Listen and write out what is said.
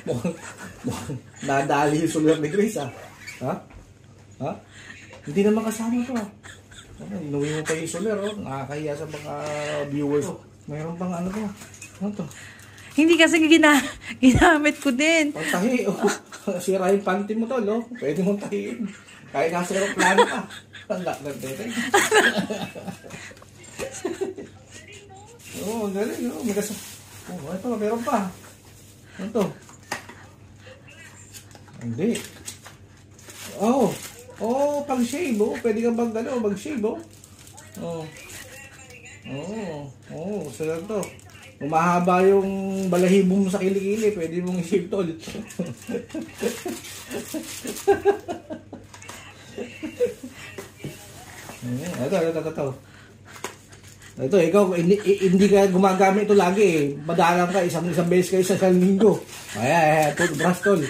Mukhang nadali yung sulat ni Grace, ah. Ha? Ha? Hindi naman kasama to. Inuwi mo pa yung sulat, oh. Nakakahiya sa mga viewers. Mayroon pang ano to. Ano to? Hindi kasi ginamit ko din. Pagtahi, oh. Sira yung panty mo to, no? Pwede mong tahiin. Kahit nasa aeroplano ka. Ang lakad. Oo, galing, no? Oh, ito, meron pa. Ano to? Hindi. Oh, pag-shave, oh. Pwede kang mag-shave, oh. So lang to. Umahaba yung balahibo mo sa kilikili, pwede mong i-shave tol. Ito, ikaw, hindi ka gumagamit ito lagi eh. Madalang ka, isang beses ka, isang linggo. Ito, brush tol.